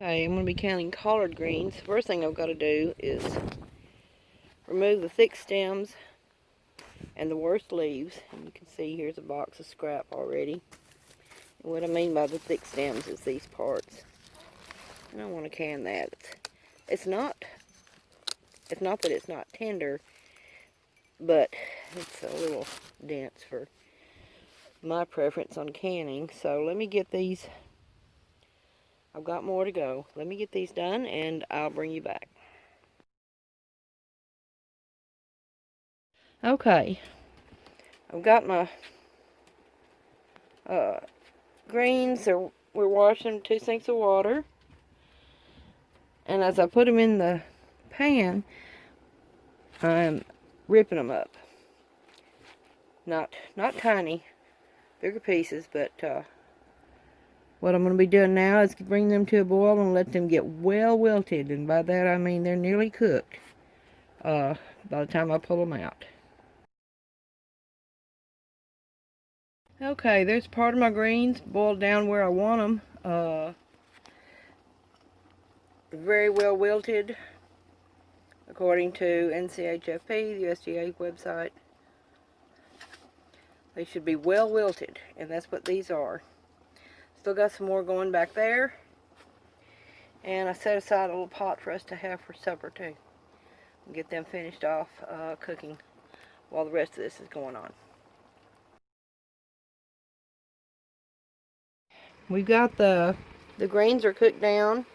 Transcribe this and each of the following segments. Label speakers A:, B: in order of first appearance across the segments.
A: Okay, I'm going to be canning collard greens. First thing I've got to do is remove the thick stems and the worst leaves. And you can see here's a box of scrap already. And what I mean by the thick stems is these parts. And I want to can that. It's not that it's not tender, but it's a little dense for my preference on canning. So let me get these. I've got more to go. Let me get these done and I'll bring you back. Okay, I've got my greens. We're washing 2 sinks of water, and as I put them in the pan, I'm ripping them up. Not tiny, bigger pieces, but what I'm going to be doing now is bring them to a boil and let them get well wilted, and by that I mean they're nearly cooked by the time I pull them out. Okay, there's part of my greens boiled down where I want them. Very well wilted, according to NCHFP, the USDA website. They should be well wilted, and that's what these are. Still got some more going back there, and I set aside a little pot for us to have for supper too. Get them finished off cooking while the rest of this is going on. We've got the greens are cooked down,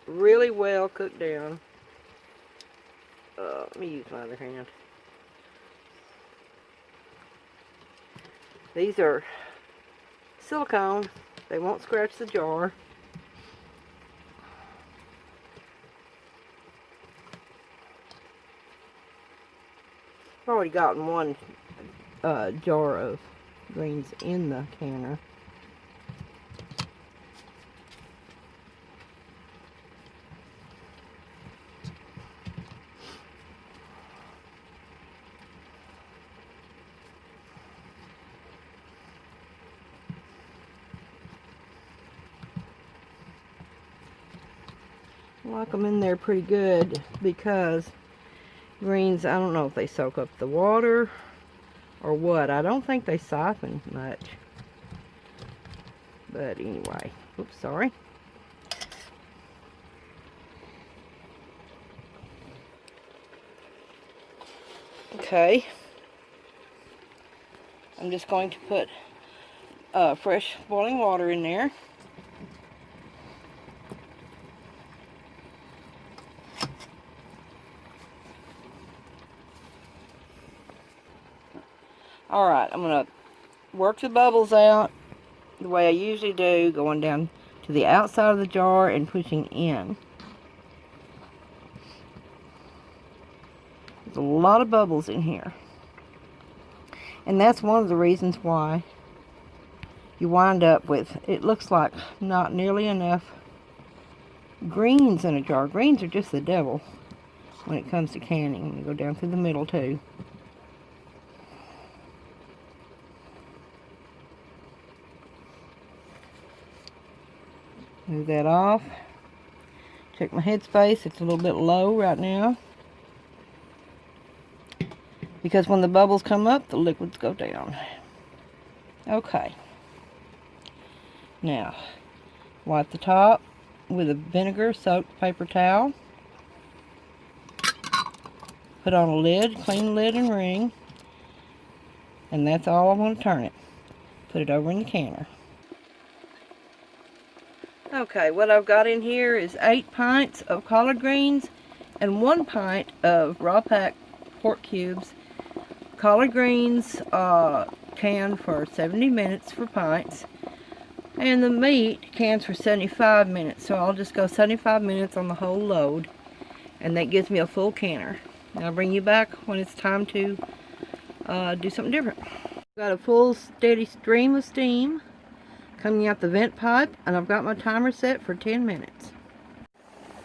A: really well cooked down. Let me use my other hand. These are silicone. They won't scratch the jar. I've already gotten one jar of greens in the canner. I like them in there pretty good because greens, I don't know if they soak up the water or what. I don't think they siphon much. But anyway, oops, sorry. Okay. I'm just going to put fresh boiling water in there. Alright, I'm going to work the bubbles out the way I usually do, going down to the outside of the jar and pushing in. There's a lot of bubbles in here. And that's one of the reasons why you wind up with, it looks like not nearly enough greens in a jar. Greens are just the devil when it comes to canning. I'm going to go down through the middle too. Move that off. Check my headspace. It's a little bit low right now, because when the bubbles come up, the liquids go down. Okay. Now, wipe the top with a vinegar-soaked paper towel. Put on a lid, clean lid and ring. And that's all I'm going to turn it. Put it over in the canner. Okay, what I've got in here is 8 pints of collard greens and 1 pint of raw packed pork cubes. Collard greens canned for 70 minutes for pints, and the meat cans for 75 minutes. So I'll just go 75 minutes on the whole load, and that gives me a full canner. And I'll bring you back when it's time to do something different. Got a full steady stream of steam coming out the vent pipe, and I've got my timer set for 10 minutes.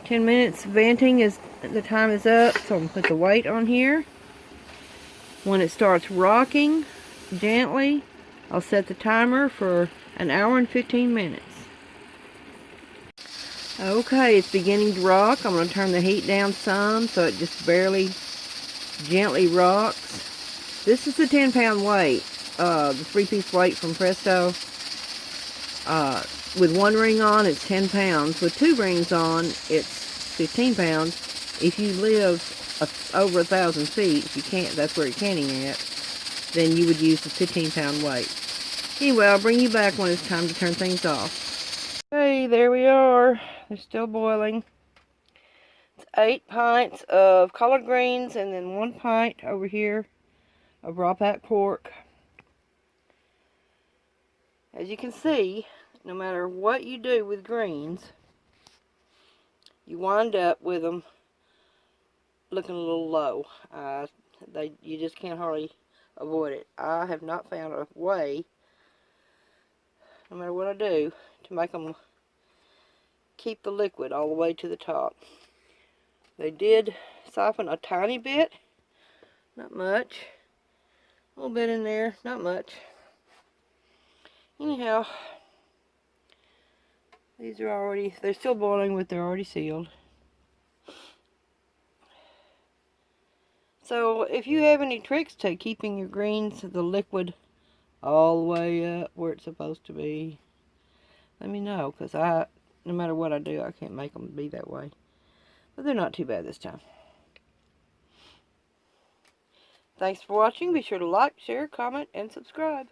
A: 10 minutes venting is the time is up, so I'm going to put the weight on here. When it starts rocking gently, I'll set the timer for 1 hour and 15 minutes. Okay, it's beginning to rock. I'm going to turn the heat down some so it just barely, gently rocks. This is the 10-pound weight, the 3-piece weight from Presto. With one ring on, it's 10 pounds. With 2 rings on, it's 15 pounds. If you live over 1,000 feet, if you can't, that's where you're canning at, then you would use the 15-pound weight. Anyway, I'll bring you back when it's time to turn things off. Okay, there we are. They're still boiling. It's 8 pints of collard greens and then 1 pint over here of raw packed pork. As you can see, no matter what you do with greens, you wind up with them looking a little low. You just can't hardly avoid it. I have not found a way, no matter what I do, to make them keep the liquid all the way to the top. They did siphon a tiny bit, not much. A little bit in there, not much. Anyhow, these are already, they're still boiling, but they're already sealed. So if you have any tricks to keeping your greens, the liquid, all the way up where it's supposed to be, let me know, because no matter what I do, I can't make them be that way. But they're not too bad this time. Thanks for watching. Be sure to like, share, comment, and subscribe.